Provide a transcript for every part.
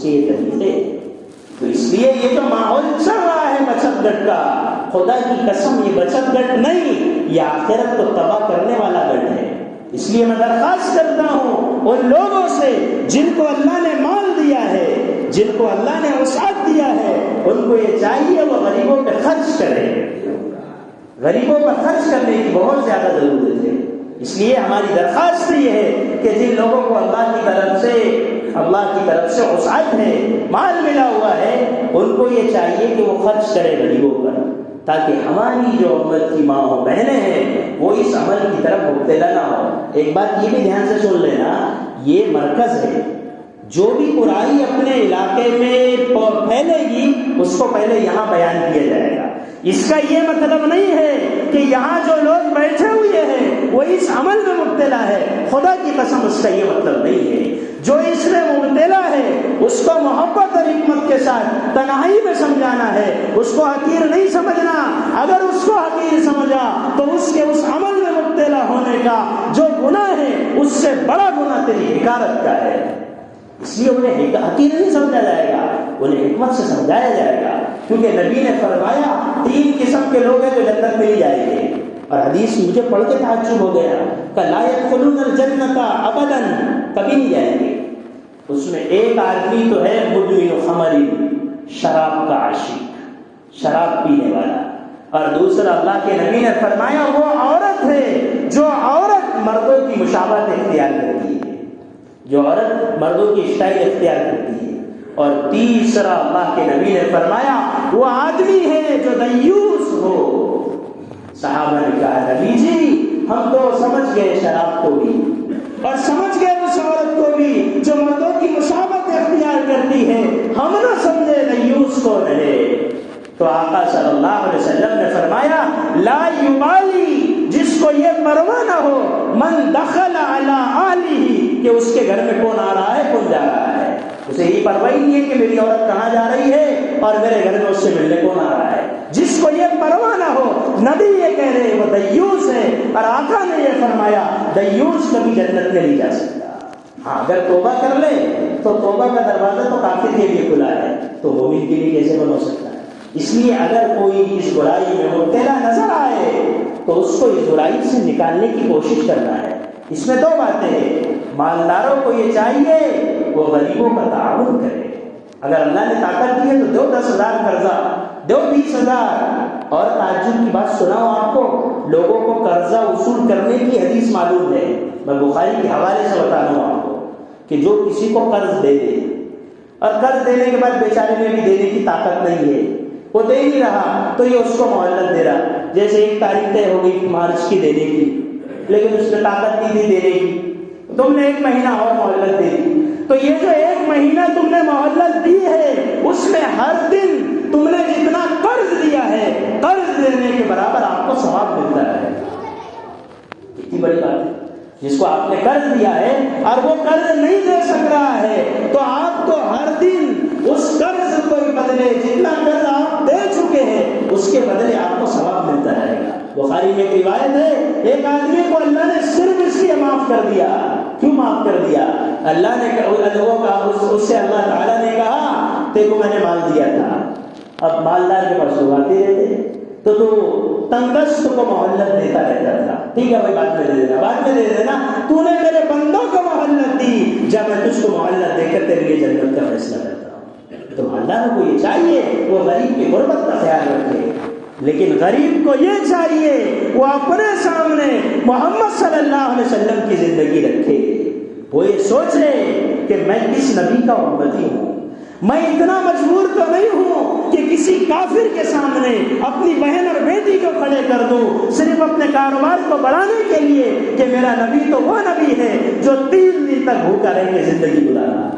اس کے یہ طریقے. تو اس لیے یہ جو ماحول چل رہا ہے بچت گٹ کا، خدا کی قسم یہ بچت گٹ نہیں، یہ آخرت کو تباہ کرنے والا گٹ ہے. اس لیے میں درخواست کرتا ہوں ان لوگوں سے جن کو اللہ نے مال دیا ہے، جن کو اللہ نے وسعت دیا ہے، ان کو یہ چاہیے وہ غریبوں پہ خرچ کریں. غریبوں پر خرچ کرنے کی بہت زیادہ ضرورت ہے. اس لیے ہماری درخواست یہ ہے کہ جن لوگوں کو اللہ کی طرف سے وسعت ہے، مال ملا ہوا ہے، ان کو یہ چاہیے کہ وہ خرچ کرے غریبوں پر، تاکہ ہماری جو امت کی ماں و بہنیں ہیں وہ اس عمل کی طرف مبتلا نہ ہو. ایک بات یہ بھی دھیان سے سن لینا، یہ مرکز ہے. جو بھی برائی اپنے علاقے میں پھیلے گی اس کو پہلے یہاں بیان کیا جائے گا. اس کا یہ مطلب نہیں ہے کہ یہاں جو لوگ بیٹھے ہوئے ہیں وہ اس عمل میں مبتلا ہے. خدا کی قسم اس کا یہ مطلب نہیں ہے. جو اس میں مبتلا ہے اس کو محبت اور حکمت کے ساتھ تنہائی میں سمجھانا ہے، اس کو حقیر نہیں سمجھنا. اگر اس کو حقیر سمجھا تو اس کے اس عمل میں مبتلا ہونے کا جو گناہ ہے اس سے بڑا گناہ تیری حکارت کا ہے. اس لیے انہیں حقیر نہیں سمجھا جائے گا، انہیں حکمت سے سمجھایا جائے گا. کیونکہ نبی نے فرمایا 3 قسم کے لوگ ہیں جو جنت میں ہی جائیں گے. اور حدیث مجھے پڑھ کے تعجب ہو گیا کہ لا يدخلون الجنة ابدا، کبھی نہیں جائیں گے. اس میں ایک آدمی تو ہے مدمن خمر، شراب کا عاشق، شراب پینے والا. اور دوسرا اللہ کے نبی نے فرمایا وہ عورت ہے جو عورت مردوں کی مشابہت اختیار کرتی ہے، جو عورت مردوں کی اسٹائل اختیار کرتی ہے. اور تیسرا اللہ کے نبی نے فرمایا وہ آدمی ہے جو دیوس ہو. صحابہ نے کہا نبی جی ہم تو سمجھ گئے شراب کو بھی اور سمجھ گئے اس عورت کو بھی جو مردوں کی مشابہت اختیار کرتی ہے، ہم نہ سمجھے دیوس کون ہے. تو آقا صلی اللہ علیہ وسلم نے فرمایا لا یبالی، جس کو یہ پرواہ نہ ہو، من دخل علی اہلہ، کہ اس کے گھر میں کون آ رہا ہے کون جا رہا ہے. اسے یہ پرواہ نہیں ہے کہ میری عورت کہاں جا رہی ہے اور میرے گھر میں اس سے ملنے کون آ رہا ہے. جس کو یہ پرواہ نہ ہو، نبی یہ کہہ رہے وہ دیوس ہے. اور آقا نے یہ فرمایا دیوس کبھی جنت میں نہیں جا سکتا. ہاں اگر توبہ کر لے تو توبہ کا دروازہ تو کافر کے لیے کھلا ہے، تو مومن کے لیے کیسے بن ہو سکتا ہے. اس لیے اگر کوئی اس برائی میں مبتلا نظر آئے تو اس کو اس برائی سے نکالنے کی کوشش کرنا ہے. اس میں 2 باتیں ہیں. مالداروں کو یہ چاہیے وہ غریبوں کا تعاون کرے. اگر اللہ نے طاقت دی ہے تو دو 10,000 قرضہ، دو 20,000. اور تعجب کی بات سناؤں آپ کو، لوگوں کو قرضہ وصول کرنے کی حدیث معلوم ہے. میں بخاری کے حوالے سے بتا رہا ہوں آپ کو کہ جو کسی کو قرض دے دے اور قرض دینے کے بعد بیچارے میں بھی دینے کی طاقت نہیں ہے، وہ دے نہیں رہا، تو یہ اس کو مہلت دے رہا. جیسے 1 تاریخ طے ہو گئی مارچ کی دینے کی، لیکن اس میں طاقت نہیں تھی دینے کی، تم نے 1 مہینہ اور مہلت دے دی. تو یہ جو 1 مہینہ تم نے مہلت دی ہے اس میں ہر دن تم نے جتنا قرض دیا ہے قرض دینے کے برابر آپ کو ثواب ملتا ہے. کتنی بڑی بات ہے. جس کو آپ نے قرض دیا ہے اور وہ قرض نہیں دے سک رہا ہے تو آپ کو ہر دن اس قرض کو بدلے جتنا قرض آپ دے چکے ہیں اس کے بدلے آپ کو ثواب ملتا رہے گا. بخاری میں ایک روایت ہے ایک آدمی کو اللہ نے صرف اس لیے معاف کر دیا. کیوں معاف کر دیا؟ اللہ نے اس سے اللہ تعالیٰ نے کہا تیرے کو میں نے مال دیا تھا، اب مالدار کے پاس لوگ آتے رہتے تو تنگست کو مہلت دیتا رہتا تھا. ٹھیک ہے بھائی بعد میں دے دینا، بعد میں دے دینا. تو نے میرے بندوں کو مہلت دی، جب میں تجھ کو مہلت دے کر تیرے لیے جنت کا فیصلہ کرتا ہوں. تو مالداروں کو یہ چاہیے وہ غریب کی غربت کا خیال رکھے، لیکن غریب کو یہ چاہیے وہ اپنے سامنے محمد صلی اللہ علیہ وسلم کی زندگی رکھے. وہ یہ سوچ لے کہ میں کس نبی کا امتی ہوں. میں اتنا مجبور تو نہیں ہوں کہ کسی کافر کے سامنے اپنی بہن اور بیٹی کو کھڑے کر دوں صرف اپنے کاروبار کو بڑھانے کے لیے کہ میرا نبی تو وہ نبی ہے جو 3 دن تک بھوکا رہ کے زندگی گزارا.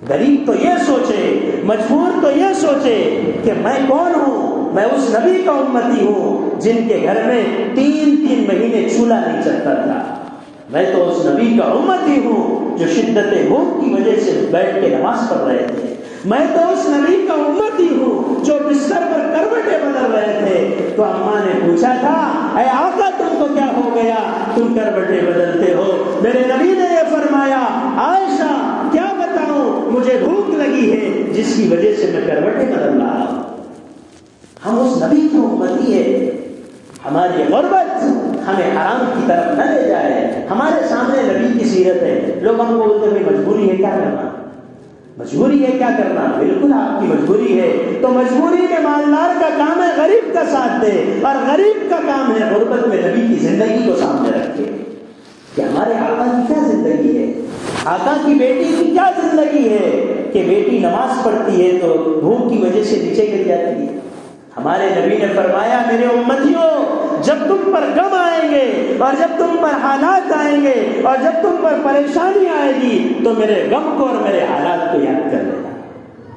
غریب تو یہ سوچے، مجبور تو یہ سوچے کہ میں کون ہوں. میں اس نبی کا امتی ہوں جن کے گھر میں 3 مہینے چولہا نہیں چلتا تھا. میں تو اس نبی کا امتی ہوں جو شدت بھوک کی وجہ سے بیٹھ کے نماز پڑھ رہے تھے. میں تو اس نبی کا امتی ہوں جو بستر پر کروٹیں بدل رہے تھے. تو اماں نے پوچھا تھا اے آقا تم کو کیا ہو گیا، تم کروٹیں بدلتے ہو؟ میرے نبی نے یہ فرمایا عائشہ کیا بتاؤں مجھے بھوک لگی ہے جس کی وجہ سے میں کروٹیں بدل رہا ہوں. ہم اس نبی کی امتی ہے. ہماری غربت ہمیں حرام کی طرف نہ لے جائے. ہمارے سامنے نبی کی سیرت ہے. لوگ ہم کو بولتے ہیں مجبوری ہے کیا کرنا, مجبوری ہے کیا کرنا. بالکل آپ کی مجبوری ہے. تو مجبوری میں مالدار کا کام ہے غریب کا ساتھ دے, اور غریب کا کام ہے غربت میں نبی کی زندگی کو سامنے رکھے کہ ہمارے آقا کی کیا زندگی ہے, آقا کی بیٹی کی کیا زندگی ہے کہ بیٹی نماز پڑھتی ہے تو بھوک کی وجہ سے نیچے گر جاتی ہے. ہمارے نبی نے فرمایا میرے امتیوں, جب تم پر غم آئیں گے اور جب تم پر حالات آئیں گے اور جب تم پر پریشانی آئے گی تو میرے غم کو اور میرے حالات کو یاد کر لینا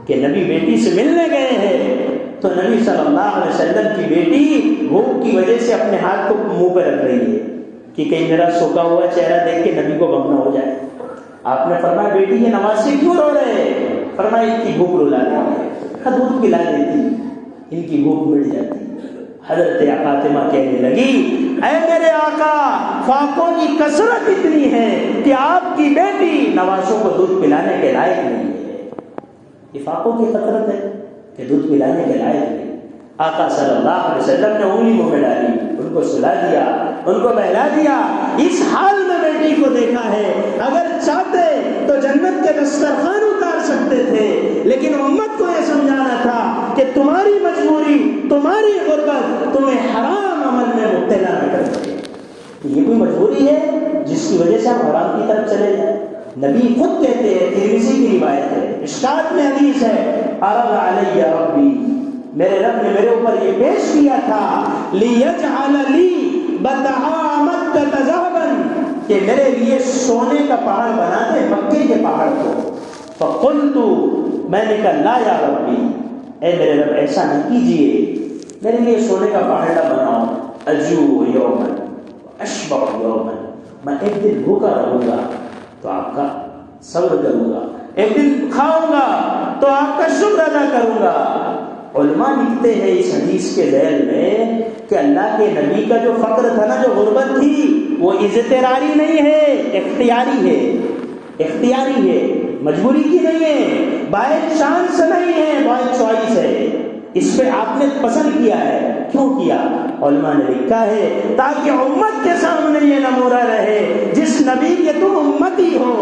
کہ نبی بیٹی سے ملنے گئے ہیں تو نبی صلی اللہ علیہ وسلم کی بیٹی بھوک کی وجہ سے اپنے ہاتھ کو منہ پہ رکھ رہی ہے کہ کہیں میرا سوکھا ہوا چہرہ دیکھ کے نبی کو غم نہ ہو جائے. آپ نے فرمایا بیٹی یہ نماز سے کیوں رو رہے؟ فرمایا ان کی بھوک رلا دیتی, دودھ پلا دیتی, ان کی بھوک مٹ جاتی. حضرت فاطمہ کہنے لگی اے میرے آقا, فاقوں کی کثرت اتنی ہے کہ آپ کی بیٹی نوازوں کو دودھ پلانے کے لائق نہیں ہے. یہ فاقوں کی کثرت ہے کہ دودھ پلانے کے لائق نہیں. آقا صلی اللہ علیہ وسلم نے انگلی منہ میں ڈالی, ان کو سلا دیا, ان کو بہلا دیا. اس حال میں بیٹی کو دیکھا ہے. اگر چاہتے تو جنت کے دسترخوان اتار سکتے تھے, لیکن امت کو یہ سمجھانا تھا کہ تمہاری مجبوری, تمہاری غربت تمہیں حرام عمل میں مبتلا نہ کر سکے. یہ کوئی مجبوری ہے جس کی وجہ سے ہم حرام کی طرف چلے جائیں. نبی خود کہتے ہیں, ترمذی کی روایت ہے, اشکال میں حدیث ہے, عرض علی ربی, میرے رب نے میرے اوپر یہ پیش کیا تھا لیجعل لی بطحاء مکہ ذہبا, کہ میرے لیے سونے کا پہاڑ بنا دے مکے کے پہاڑ کو. فقلت, میں نے کہا لا یا ربی, اے میرے رب ایسا نہ کیجئے, میرے لیے سونے کا پہاڑ نہ بناؤ. اجوع یوما اشبع یوما, میں ایک دن بھوکا رہوں گا تو آپ کا صبر کروں گا, ایک دن کھاؤں گا تو آپ کا شکر ادا کروں گا. علماء لکھتے ہیں اس حدیث کے ذیل میں کہ اللہ کے نبی کا جو فقر تھا نا, جو غربت تھی, وہ اضطراری نہیں ہے, اختیاری ہے. اختیاری ہے, مجبوری کی نہیں ہے, بائی چانس نہیں ہے, بائی چوائس ہے. اس پہ آپ نے پسند کیا ہے. کیوں کیا؟ علماء نے لکھا ہے تاکہ امت کے سامنے یہ نمونہ رہے, جس نبی کے تم امتی ہو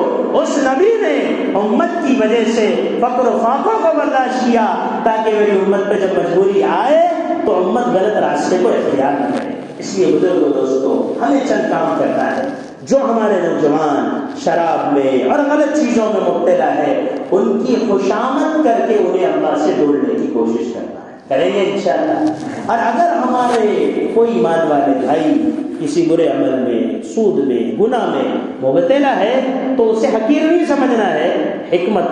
اس نبی نے امت کی وجہ سے فقر و فاقوں کو برداشت کیا, تاکہ میری امت پہ جب مجبوری آئے تو امت غلط راستے کو اختیار نہ کرے. اس لیے بزرگوں دوستوں, ہمیں چند کام کرنا ہے. جو ہمارے نوجوان شراب میں اور غلط چیزوں میں مبتلا ہے, ان کی خوشامد کر کے انہیں اللہ سے جوڑنے کی کوشش کرنا ہے. کریں گے انشاءاللہ. اور اگر ہمارے کوئی ایمان والے بھائی کسی برے عمل میں, سود میں, گناہ میں مبتلا ہے تو اسے حقیر نہیں سمجھنا ہے. حکمت